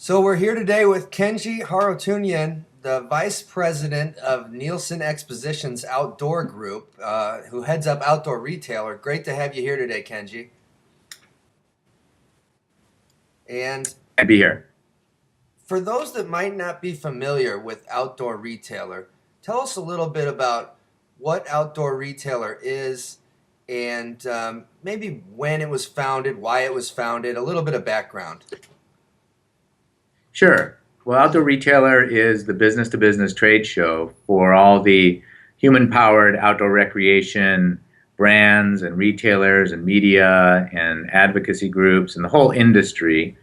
So we're here today with Kenji Haroutunian, the Vice President of Nielsen Expositions Outdoor Group, who heads up Outdoor Retailer. Great to have you here today, Kenji. And To be here. for those that might not be familiar with Outdoor Retailer, tell us a little bit about what Outdoor Retailer is and maybe when it was founded, why it was founded, a little bit of background. Sure. Well, Outdoor Retailer is the business-to-business trade show for all the human-powered outdoor recreation brands and retailers and media and advocacy groups and the whole industry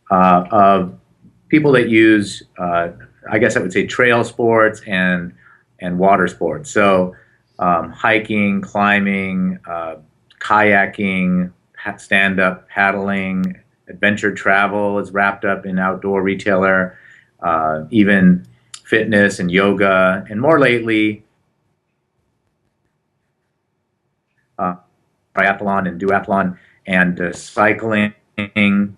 of people that use, I guess I would say, trail sports and water sports. So hiking, climbing, kayaking, stand-up paddling, adventure travel is wrapped up in Outdoor Retailer, even fitness and yoga, and more lately, triathlon and duathlon and cycling to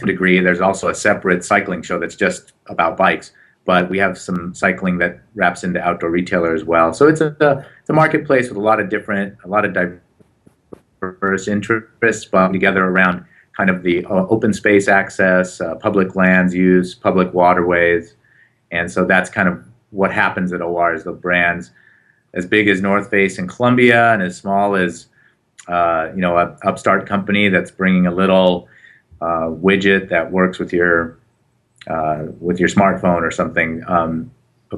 a degree. There's also a separate cycling show that's just about bikes, but we have some cycling that wraps into Outdoor Retailer as well. So it's a marketplace with a lot of diverse interests brought together around kind of the open space access, public lands use, public waterways. And so that's kind of what happens at OR is the brands as big as North Face and Columbia and as small as, an upstart company that's bringing a little widget that works with your smartphone or something,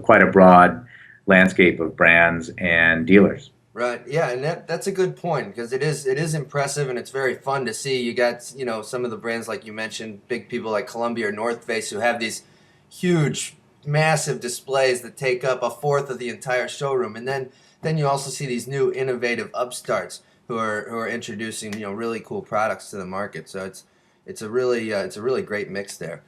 quite a broad landscape of brands and dealers. Right. Yeah, and that's a good point because it is impressive and it's very fun to see. You got, some of the brands like you mentioned, big people like Columbia or North Face who have these huge, massive displays that take up a fourth of the entire showroom. And then you also see these new innovative upstarts who are introducing, really cool products to the market. So it's a really great mix there.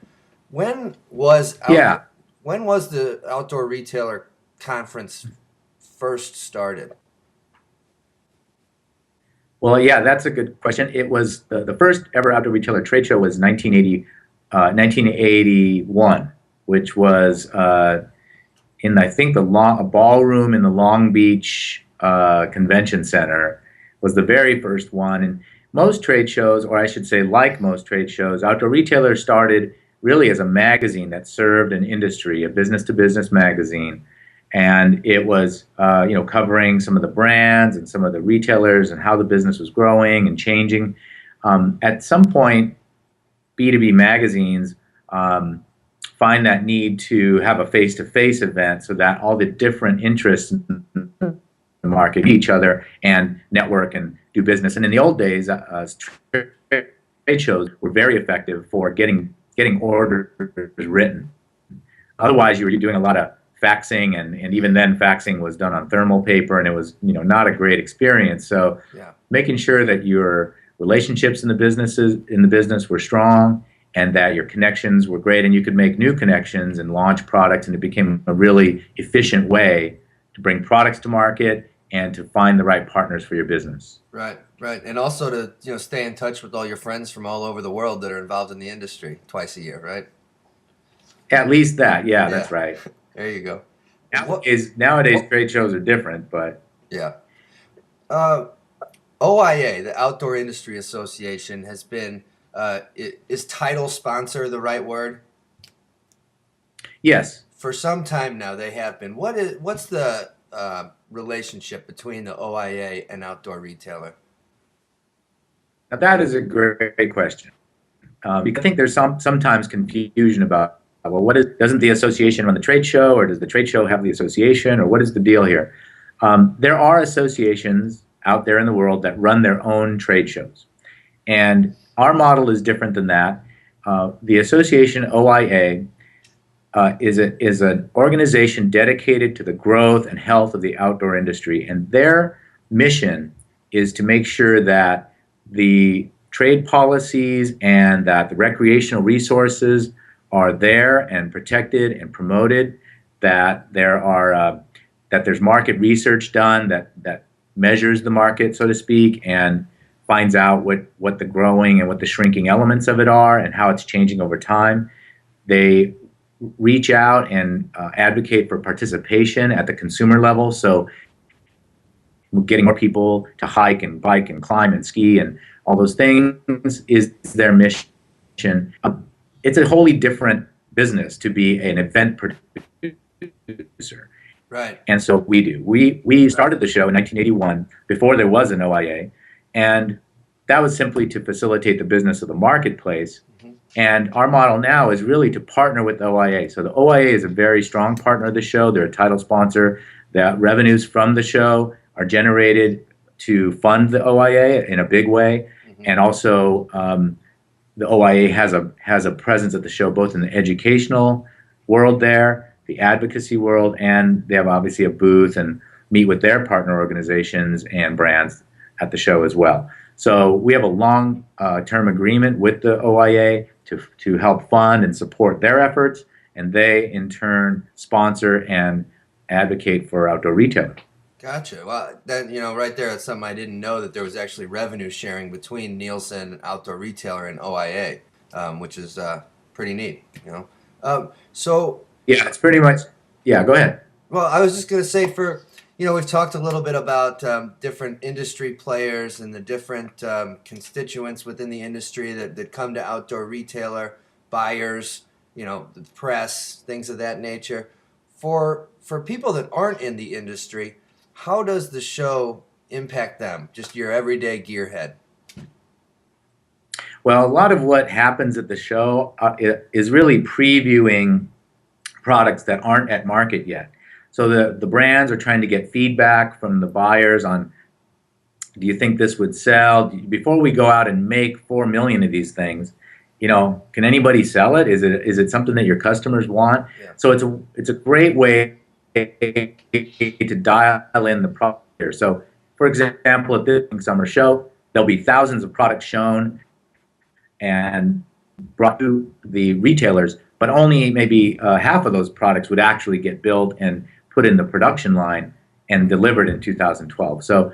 When was Yeah. when was the Outdoor Retailer conference first started? Well, yeah, that's a good question. It was the first ever Outdoor Retailer trade show was 1981, which was in, I think, a ballroom in the Long Beach Convention Center was the very first one. And most trade shows, or I should say like most trade shows, Outdoor Retailer started really as a magazine that served an industry, a business-to-business magazine. And it was, covering some of the brands and some of the retailers and how the business was growing and changing. At some point, B2B magazines find that need to have a face-to-face event so that all the different interests in the market meet each other and network and do business. And in the old days, trade shows were very effective for getting orders written. Otherwise, you were doing a lot of faxing, and even then faxing was done on thermal paper, and it was not a great experience. So Yeah. making sure that your relationships in the business were strong and that your connections were great and you could make new connections and launch products, and it became a really efficient way to bring products to market and to find the right partners for your business. Right, right. And also to, stay in touch with all your friends from all over the world that are involved in the industry twice a year, right? At least that, yeah, Yeah. that's right. There you go. What? Nowadays trade shows are different, but Yeah. Uh, OIA, the Outdoor Industry Association, has been, is title sponsor the right word? yes. For some time now, they have been. What's the relationship between the OIA and Outdoor Retailer? Now that is a great question. Because I think there's sometimes confusion about, well, doesn't the association run the trade show, or does the trade show have the association, or what is the deal here? There are associations out there in the world that run their own trade shows, and our model is different than that. The association OIA is an organization dedicated to the growth and health of the outdoor industry, and their mission is to make sure that the trade policies and that the recreational resources are there and protected and promoted, that there's market research done that measures the market, so to speak, and finds out what the growing and what the shrinking elements of it are and how it's changing over time. They reach out and advocate for participation at the consumer level. So getting more people to hike and bike and climb and ski and all those things is their mission. It's a wholly different business to be an event producer. Right. And so we do. We started the show in 1981 before there was an OIA, and that was simply to facilitate the business of the marketplace. Mm-hmm. And our model now is really to partner with the OIA. So the OIA is a very strong partner of the show. They're a title sponsor. The revenues from the show are generated to fund the OIA in a big way. Mm-hmm. And also the OIA has a presence at the show both in the educational world there, the advocacy world, and they have obviously a booth and meet with their partner organizations and brands at the show as well. So we have a long-term agreement with the OIA to help fund and support their efforts, and they in turn sponsor and advocate for outdoor retailers. Gotcha. Well, that right there, that's something I didn't know, that there was actually revenue sharing between Nielsen, Outdoor Retailer, and OIA, which is pretty neat. So. Yeah, it's pretty much. Yeah, go ahead. Well, I was just going to say, we've talked a little bit about different industry players and the different constituents within the industry that come to Outdoor Retailer, buyers, the press, things of that nature. For people that aren't in the industry, how does the show impact them, just your everyday gearhead? Well, a lot of what happens at the show is really previewing products that aren't at market yet. So the brands are trying to get feedback from the buyers on, do you think this would sell? Before we go out and make 4 million of these things, can anybody sell it? Is it something that your customers want? Yeah. So it's a great way to dial in the product here. So for example, at this summer show, there'll be thousands of products shown and brought to the retailers, but only maybe half of those products would actually get built and put in the production line and delivered in 2012. So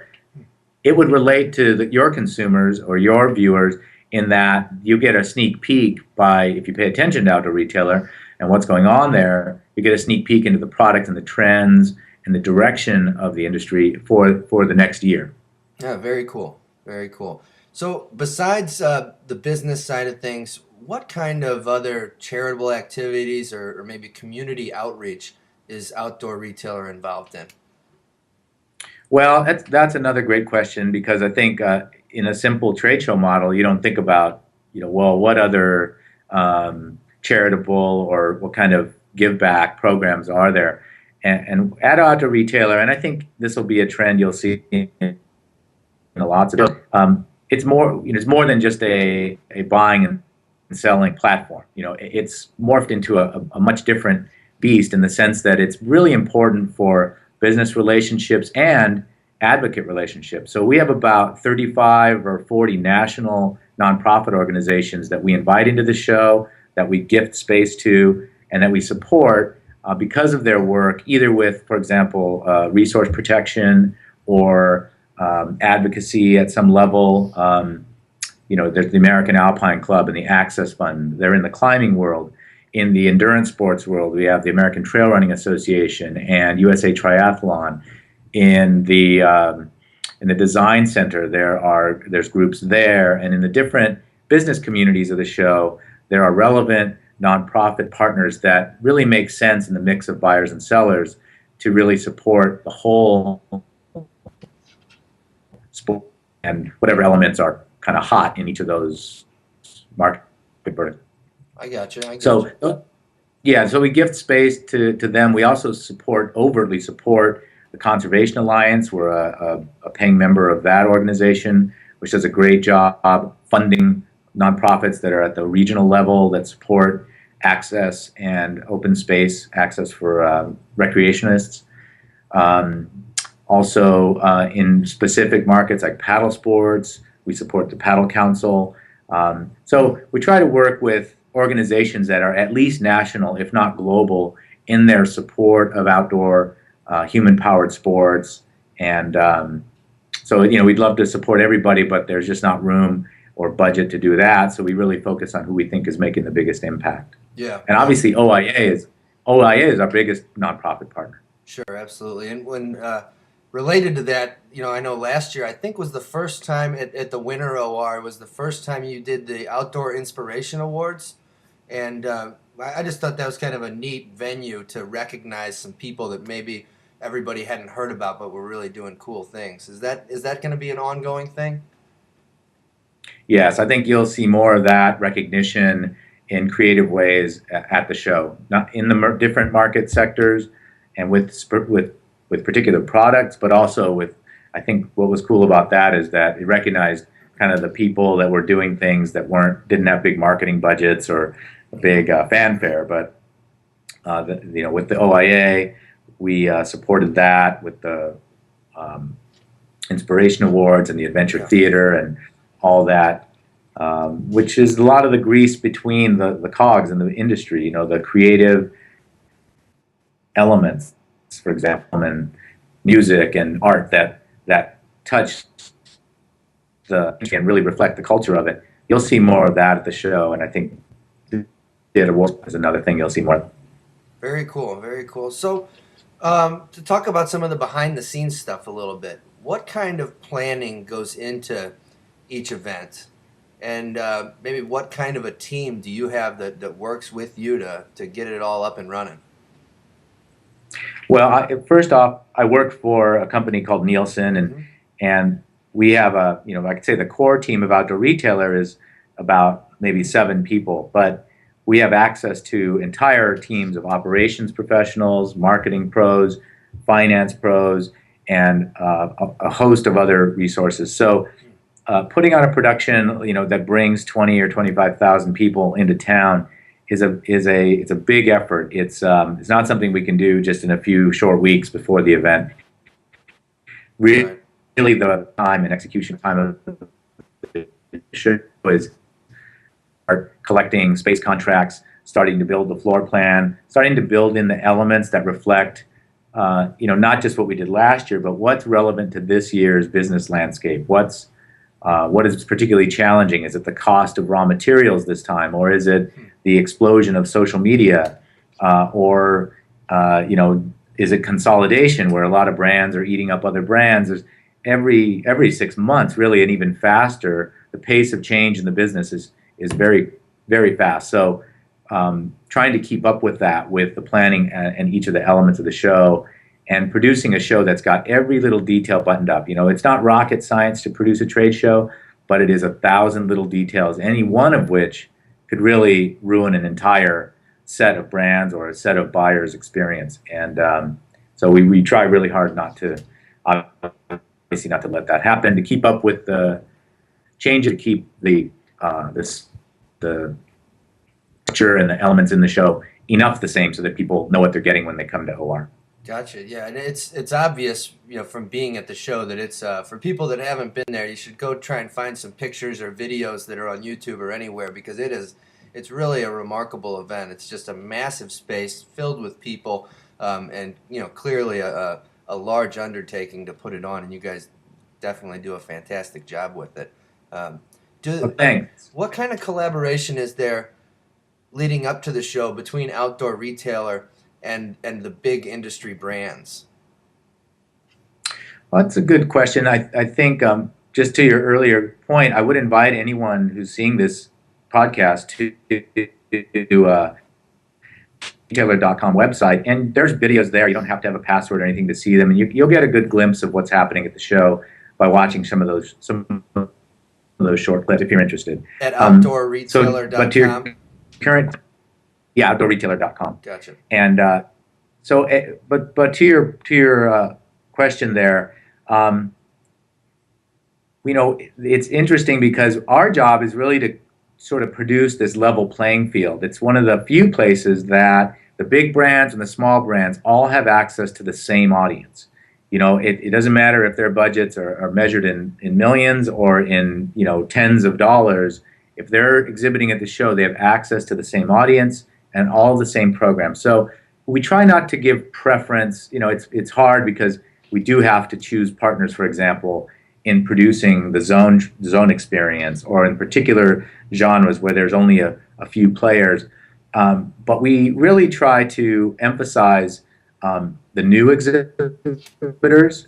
it would relate to your consumers or your viewers in that you get a sneak peek if you pay attention to Outdoor Retailer and what's going on there, you get a sneak peek into the product and the trends and the direction of the industry for the next year. Yeah, very cool. Very cool. So besides the business side of things, what kind of other charitable activities or maybe community outreach is Outdoor Retailer involved in? Well, that's another great question, because I think in a simple trade show model, you don't think about, what other charitable or what kind of give back programs are there. And at Outdoor Retailer, and I think this will be a trend you'll see in lots of it's more than just a buying and selling platform. It's morphed into a much different beast in the sense that it's really important for business relationships and advocate relationships. So we have about 35 or 40 national nonprofit organizations that we invite into the show, that we gift space to, and that we support because of their work, either with, for example, resource protection or advocacy at some level. There's the American Alpine Club and the Access Fund. They're in the climbing world. In the endurance sports world, we have the American Trail Running Association and USA Triathlon. In the design center, there's groups there, and in the different business communities of the show, there are relevant nonprofit partners that really make sense in the mix of buyers and sellers to really support the whole sport and whatever elements are kind of hot in each of those market verticals. I got you. So we gift space to them. We also overtly support the Conservation Alliance. We're a paying member of that organization, which does a great job funding nonprofits that are at the regional level that support access and open space access for recreationists. Also, in specific markets like paddle sports, we support the Paddle Council. So we try to work with organizations that are at least national, if not global, in their support of outdoor human-powered sports and So, we'd love to support everybody, but there's just not room or budget to do that. So we really focus on who we think is making the biggest impact. Yeah. And obviously OIA is our biggest nonprofit partner. Sure, absolutely. And when related to that, I know last year I think was the first time at the Winter OR was the first time you did the Outdoor Inspiration Awards, and I just thought that was kind of a neat venue to recognize some people that maybe everybody hadn't heard about, but were really doing cool things. Is that going to be an ongoing thing? Yes, I think you'll see more of that recognition in creative ways at the show, not in the different market sectors and with particular products, but also with, I think what was cool about that is that it recognized kind of the people that were doing things that didn't have big marketing budgets or a big fanfare, but with the OIA, we supported that with the Inspiration Awards and the Adventure Theater and all that, which is a lot of the grease between the cogs in the industry, the creative elements, for example, and music and art that touch and really reflect the culture of it. You'll see more of that at the show, and I think Theater Awards is another thing you'll see more of. Very cool, very cool. So, to talk about some of the behind-the-scenes stuff a little bit, what kind of planning goes into each event? And maybe what kind of a team do you have that works with you to get it all up and running? Well, first off, I work for a company called Nielsen, and we have I could say the core team of Outdoor Retailer is about maybe 7 people, but we have access to entire teams of operations professionals, marketing pros, finance pros, and a host of other resources. So putting on a production, that brings 20 or 25,000 people into town it's a big effort. It's not something we can do just in a few short weeks before the event. Really, the time and execution time of the show is collecting space contracts, starting to build the floor plan, starting to build in the elements that reflect, not just what we did last year, but what's relevant to this year's business landscape. What is particularly challenging? Is it the cost of raw materials this time, or is it the explosion of social media, or is it consolidation where a lot of brands are eating up other brands? There's every 6 months, really, and even faster, the pace of change in the business is very, very fast. So trying to keep up with that, with the planning and each of the elements of the show, and producing a show that's got every little detail buttoned up. It's not rocket science to produce a trade show, but it is 1,000 little details, any one of which could really ruin an entire set of brands or a set of buyers' experience. And so we try really hard not to let that happen, to keep up with the change, to keep the structure and the elements in the show enough the same so that people know what they're getting when they come to OR. Gotcha. Yeah, and it's obvious, from being at the show that it's for people that haven't been there, you should go try and find some pictures or videos that are on YouTube or anywhere, because it's really a remarkable event. It's just a massive space filled with people, and clearly a large undertaking to put it on, and you guys definitely do a fantastic job with it. Thanks. What kind of collaboration is there leading up to the show between Outdoor Retailer and the big industry brands? Well, that's a good question. I think just to your earlier point, I would invite anyone who's seeing this podcast to retailer.com website, and there's videos there. You don't have to have a password or anything to see them, and you'll get a good glimpse of what's happening at the show by watching some of those short clips if you're interested. At outdoorretailer.com. But to your current, outdoorretailer.com. Gotcha. And but to your question there, it's interesting because our job is really to sort of produce this level playing field. It's one of the few places that the big brands and the small brands all have access to the same audience. It doesn't matter if their budgets are measured in millions or in tens of dollars. If they're exhibiting at the show, they have access to the same audience and all the same programs. So we try not to give preference. It's hard because we do have to choose partners, for example, in producing the zone experience, or in particular genres where there's only a few players. But we really try to emphasize the new exhibitors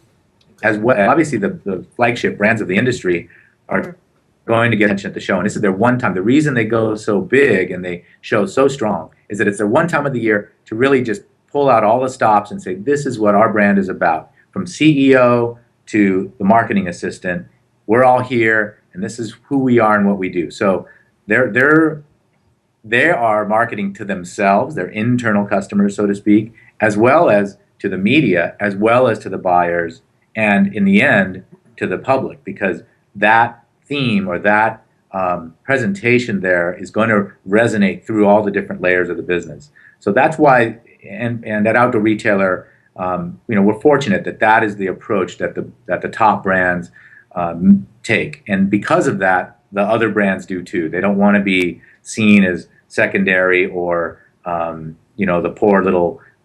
as well. Obviously, the flagship brands of the industry are going to get attention at the show, and this is their one time. The reason they go so big and they show so strong is that it's their one time of the year to really just pull out all the stops and say, this is what our brand is about. From CEO to the marketing assistant, we're all here, and this is who we are and what we do. So they are marketing to themselves, their internal customers, so to speak, as well as to the media, as well as to the buyers, and in the end, to the public, because that theme or that presentation there is going to resonate through all the different layers of the business. So that's why, and at Outdoor Retailer, we're fortunate that that is the approach that the top brands take, and because of that, the other brands do too. They don't want to be seen as secondary or the poor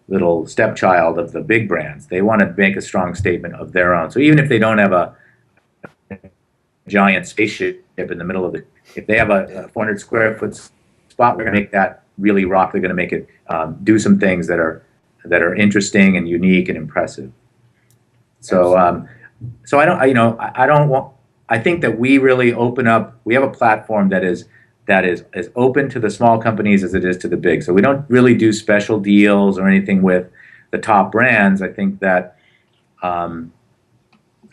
little stepchild of the big brands. They want to make a strong statement of their own. So even if they don't have a giant spaceship in the middle of it, if they have a 400 square foot spot, we're going to make that really rock. They're going to make it do some things that are interesting and unique and impressive. So I think that we really open up. We have a platform that is as open to the small companies as it is to the big. So we don't really do special deals or anything with the top brands. I think that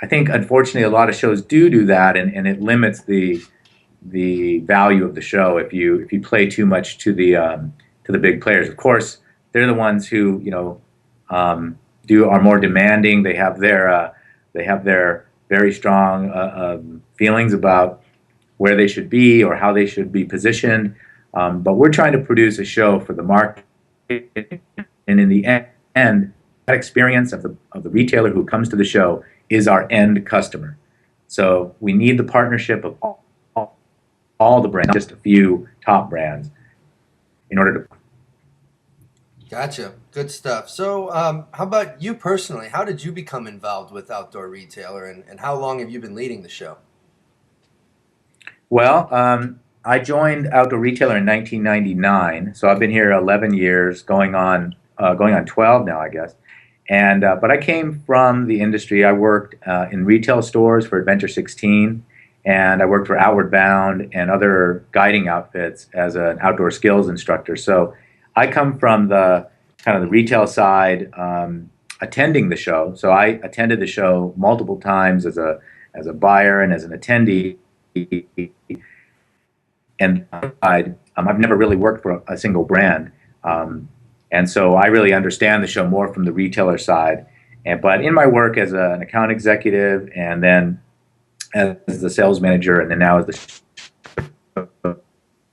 unfortunately a lot of shows do that, and it limits the value of the show if you play too much to the big players. Of course, they're the ones who are more demanding. They have their very strong feelings about where they should be or how they should be positioned. But we're trying to produce a show for the market, and in the end, that experience of the retailer who comes to the show is our end customer. So we need the partnership of all the brands, not just a few top brands, in order to. Gotcha. Good stuff. So how about you personally? How did you become involved with Outdoor Retailer, and how long have you been leading the show? Well, I joined Outdoor Retailer in 1999, so I've been here 11 years, going on 12 now, I guess. And but I came from the industry. I worked in retail stores for Adventure 16, and I worked for Outward Bound and other guiding outfits as an outdoor skills instructor. So I come from the kind of the retail side, attending the show. So I attended the show multiple times as a buyer and as an attendee. And I've never really worked for a single brand, and so I really understand the show more from the retailer side. But in my work as an account executive, and then as the sales manager, and then now as the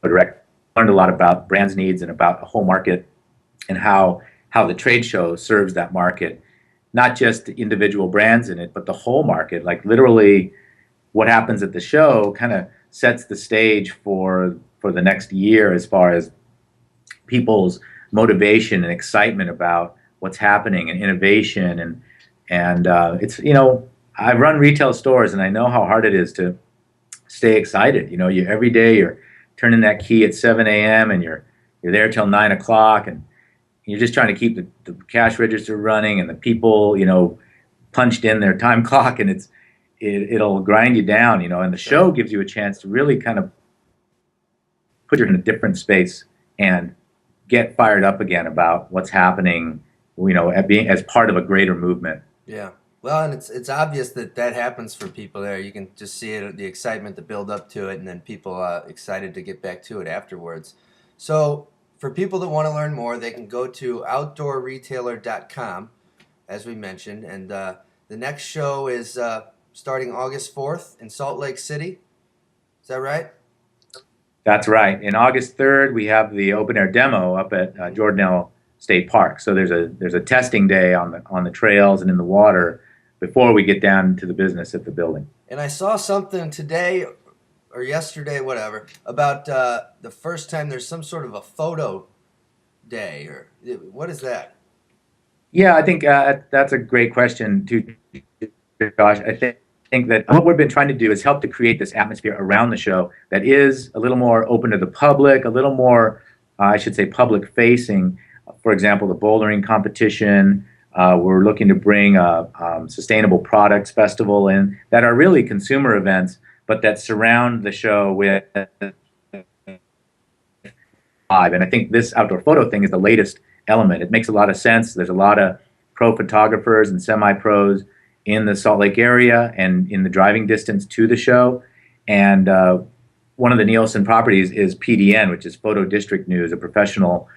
director, I learned a lot about brands' needs and about the whole market, and how the trade show serves that market, not just the individual brands in it, but the whole market. Like literally, what happens at the show kind of sets the stage for the next year as far as people's motivation and excitement about what's happening and innovation, and it's I run retail stores, and I know how hard it is to stay excited. You every day you're turning that key at 7 a.m. and you're there till 9 o'clock, and you're just trying to keep the cash register running and the people punched in their time clock, and it'll grind you down, and the show gives you a chance to really kind of put you in a different space and get fired up again about what's happening, as part of a greater movement. Yeah. Well, and it's obvious that happens for people there. You can just see it, the excitement, the build up to it, and then people excited to get back to it afterwards. So for people that want to learn more, they can go to outdoorretailer.com, as we mentioned, and the next show is starting August 4th in Salt Lake City. Is that right? That's right. In August 3rd, we have the open air demo up at Jordanelle State Park. So there's a testing day on the trails and in the water before we get down to the business at the building. And I saw something today or yesterday, whatever, about the first time there's some sort of a photo day, or what is that? Yeah, I think that's a great question too, Josh. I think think that what we've been trying to do is help to create this atmosphere around the show that is a little more open to the public, a little more, I should say, public facing. For example, the bouldering competition. We're looking to bring a sustainable products festival in that are really consumer events, but that surround the show with live. And I think this outdoor photo thing is the latest element. It makes a lot of sense. There's a lot of pro photographers and semi-pros in the Salt Lake area and in the driving distance to the show. And one of the Nielsen properties is PDN, which is Photo District News, a professional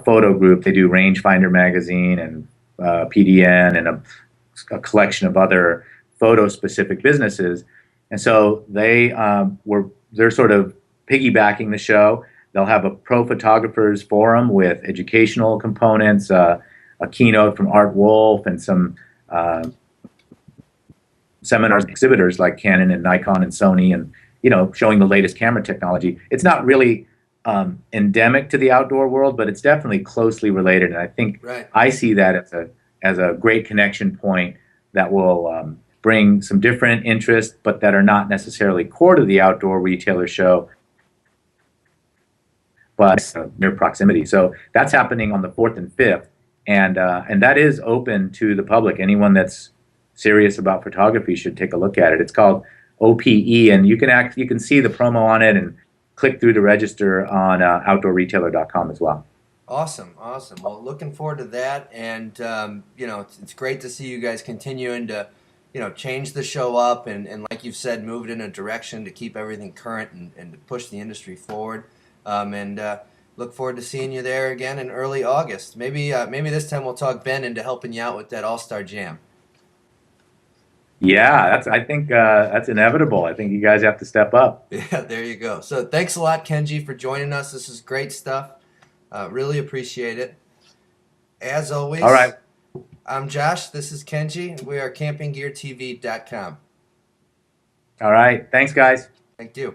photo group. They do Rangefinder magazine and PDN and a collection of other photo-specific businesses. And so they're sort of piggybacking the show. They'll have a pro photographers forum with educational components, a keynote from Art Wolf, and some seminars, exhibitors like Canon and Nikon and Sony, and showing the latest camera technology. It's not really endemic to the outdoor world, but it's definitely closely related. And I think I see that as a great connection point that will bring some different interests, but that are not necessarily core to the outdoor retailer show, but near proximity. So that's happening on the 4th and 5th, and that is open to the public. Anyone that's serious about photography should take a look at it. It's called OPE, and you can see the promo on it and click through to register on outdoorretailer.com as well. Awesome. Well, looking forward to that, and it's great to see you guys continuing to change the show up and like you've said, move it in a direction to keep everything current and to push the industry forward. And look forward to seeing you there again in early August. Maybe this time we'll talk Ben into helping you out with that All-Star Jam. Yeah, I think that's inevitable. I think you guys have to step up. Yeah, there you go. So thanks a lot, Kenji, for joining us. This is great stuff. Really appreciate it. As always, all right. I'm Josh. This is Kenji. We are campinggeartv.com. All right. Thanks, guys. Thank you.